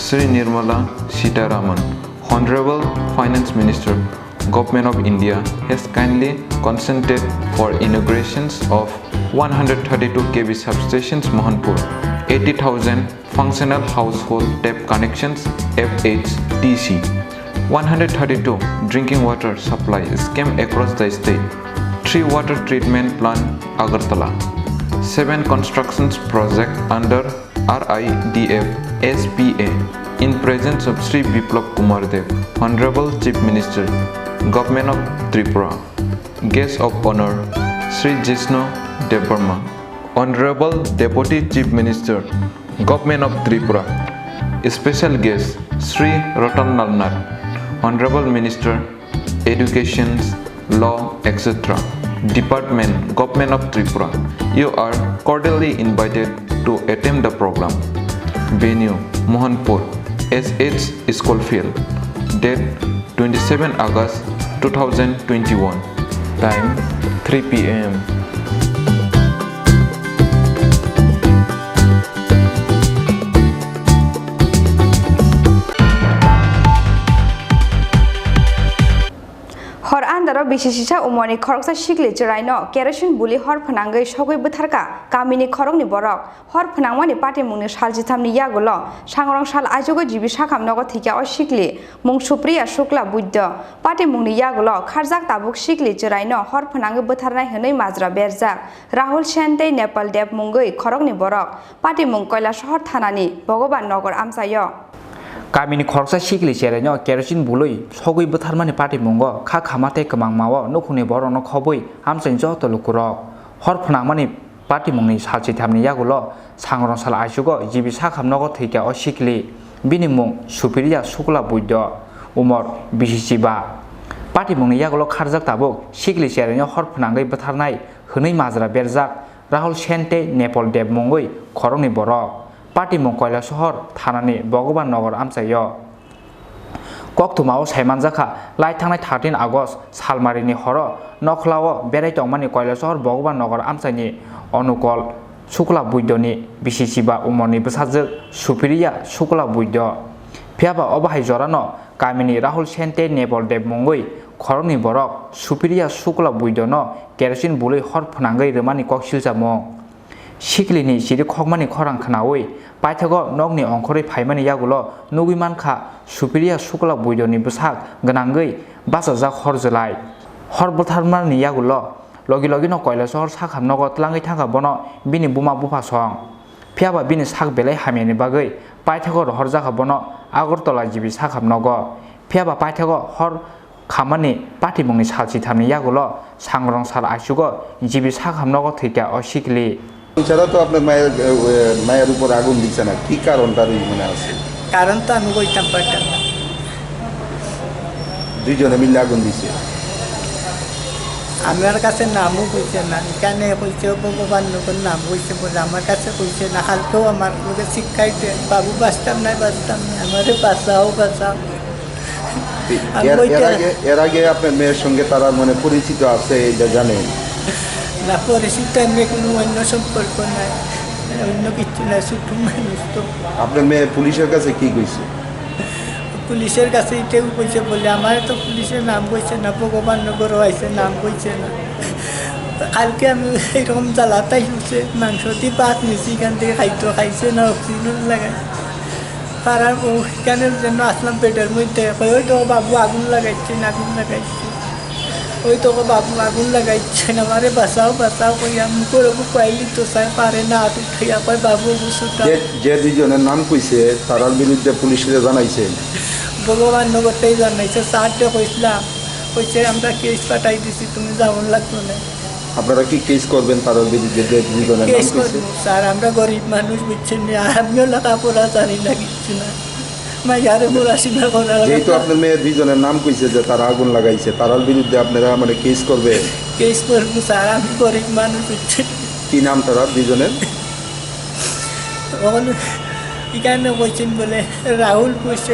Sri Nirmala Sitaraman, Honorable Finance Minister, Government of India has kindly consented for inaugurations of 132 kV substations Mohanpur, 80,000 functional household tap connections FHTC, 132 drinking water supply scheme across the state, 3 water treatment plant Agartala, 7 constructions project under RIDF SPA in presence of Sri Biplab Kumar Dev, Honorable Chief Minister, Government of Tripura. Guest of honor Sri Jishnu Devarma, Honorable Deputy Chief Minister, Government of Tripura. Special guest Sri Ratan Nalnath, Honorable Minister, Education, Law, etc. Department, Government of Tripura. You are cordially invited to attend the program. Venue, Mohanpur, SH Schoolfield. Date 27 August 2021. Time 3 p.m. Khorang bishisha umoni Khoroksa Sikli Chwraino Kerosin Bulwi hor phanangai Sogwi Butharkha Kamini Khoroknwi Borok hor phanangmani pati mungni saljitamni yagulo sangrong sal ajogo jibi sakamnogo thika o Sikli mung Supriya Shukla Buddha pati mungni yagulo kharjak tabuk Sikli Chwraino hor phanangai butharnai hwnwi majra berjak Rahul Sente Nepal Dev mungoi Khoroknwi Borok pati mung Koilashahar thanani Bhogoban Nagar amsayo Kamini Khoroksa Sikli Chwraino Kerosin Bulwi Sogwi Butharmani pati mungo kha khamate kamangmao nukhuni borokno khobui amsain joto lukurok hor phanangmani pati mungni salchithamni yagulo sangrong sal aisugo jibi sakhamnogo thika o Sikli bini mung Supriya Shukla Buddha umor bisisiba pati mungni yagulo kharjak tabuk Sikli Chwraino hor phanangai butharnai hwnwi majra berjak Rahul Sente Nepal Dev mungoi Khoroknwi Borok Pati mung Koilashahar thanani Bhogoban Nagar amsayo Kokthumao saimanjaka lai thangnai 13 August salmarini horo nokhlao berai tongmani Koilashahar Bhogoban Nagar amsaini Onukol Shukla Buddhani bisisiba umorni bwsajak Supriya Shukla Buddha phiaba obahai jorano Kamini Rahul Sente Nepal Dev mungoi Khoroknwi Borok Supriya Shukla Buddha no Kerosin Bulwi hor phanangai rwmani koksilsamung Sikli ni siri khokmani khorang khanawi paithago nogni ongkhorei phaimani yagulo nugimankha Supriya Shukla Buddha ni bwsak gwnangui basajak horjlai hor butharmani yagulo logi logi no Koilashahar sakhamnogo tlangai thangka bono bini buma bupa song phiaba bini sak belai hamyani bagui paithago rohorjaka bono Agartala jibi sakhamnogo phiaba paithago hor khamani pati mungni salchithamni yagulo sangrong sal aisugo jibi sakhamnogo thika o Sikli ছাড়া তো আপনার মায়ের উপর আগুন দিচ্ছে না কি কারণটা মনে আছে কারণটা আমি কইতাম পারতাম না দুইজনে মিলে আগুন দিছে আমার কাছে নামও কইছে না এখানে কইছে ভগবান নগর নাম কইছে বলে আমার কাছে কইছে না কালকেও আমার লোকে শিক্ষাইতে বাবু বাঁচতাম না আমারে বাঁচাও এর আগে আপনার মেয়ের সঙ্গে তারা মানে পরিচিত আছে এটা জানেন না পরিচিত এমনি কোনো অন্য সম্পর্ক নাই অন্য কিছু না ছোট মানুষ তো আপনার মেয়ে পুলিশের কাছে কি কইছে পুলিশের কাছে এটাও কইছে বলে আমার তো পুলিশের নাম কইছে না ভগবান নগর হয়েছে নাম কইছে না কালকে আমি এরকম জ্বালাতাই হচ্ছে মাংস দিয়ে পাত নিয়েছি এখান থেকে খাইছে না অক্সিজেন লাগাই পাড়ার ওইখানের জন্য আসলাম পেটের মধ্যে ওই তো বাবু আগুন লাগাইছে ওই তো বাবু আগুন লাগাইছে না আমারে বাঁচাও কই আমি করবো কইলি তো স্যার পারে না হাত উঠাইয়া কয় বাবু বুঝুটা যে দুইজনের নাম কইছে তারার বিরুদ্ধে পুলিশে জানাইছে ভগবান নগরটাই জানাইছে স্যারটা কইছে আমরা কেস পাঠাই দিছি তুমি যাওয়ার লাগতো না আপনারা কি কেস করবেন তার বিরুদ্ধে যে দুইজনের নাম কইছে স্যার আমরা গরিব মানুষ বুঝছেন না আমিও লেখাপড়া জানি না কিচ্ছু না মাইয়ারে পড়াশোনা করা যেহেতু আপনার মেয়ে দুইজনের নাম কইছে যে তারা আগুন লাগাইছে তার বিরুদ্ধে আপনারা মানে কেস করবে কেস করবো স্যার আমি গরিব মানুষ বুঝছেন কি নাম তারা দুইজনের এখানে কইছেন বলে রাহুল কইছে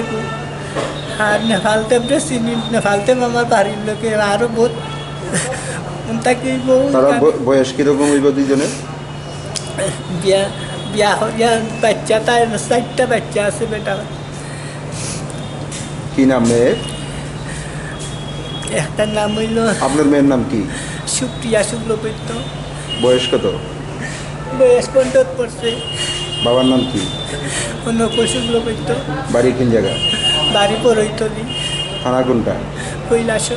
আর নেপালতে চিনি নেপালতে আমার বাড়ির লোকে আরো বহুত তাকে তারা বয়স কিরকম হইব দুইজনের বিয়া বাচ্চা তার 4টা বাচ্চা আছে বেটা কি নাম মেয়ের? একটা নাম হইল আপনার মেয়ের নাম কি? সুপ্রিয়া শুক্লবৈদ্য। বয়স কত? বয়স 15 পড়ছে। বাবার নাম কি? নকুল শুক্লবৈদ্য। বাড়ি কোন জায়গা? বাড়ি পরৈতলি। থানা কোনটা? কৈলাস।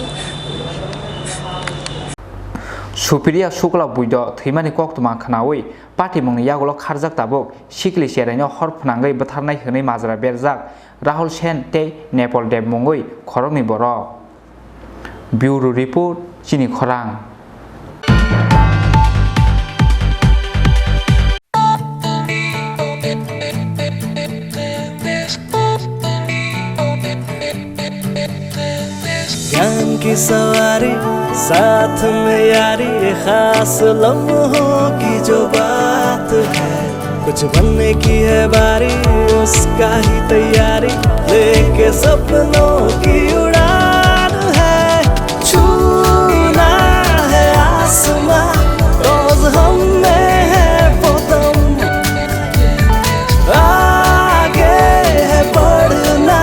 সুপ্রিয়া শুক্লা বৈদ্য थैमानि कक्तमा खनावै पार्टी मंगनि यागल खारजाक ताबक सिकलि चेराइनो हर फनांगै बुथारनाय हनै माजरा बेरजाक राहुल सेन ते नेपाल देव मंगै खरंनि बरक ब्यूरो रिपोर्ट चिनी खरां ज्ञान की सवारी साथ में यारी खास लम्हों की जो बात है कुछ बनने की है बारी उसका ही तैयारी लेके सपनों की उड़ान है छूना है आसमां रोज हम में है पोतम आगे है बढ़ना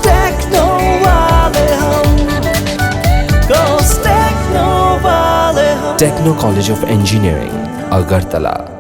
techno Kcollege of Engineering, Agartala.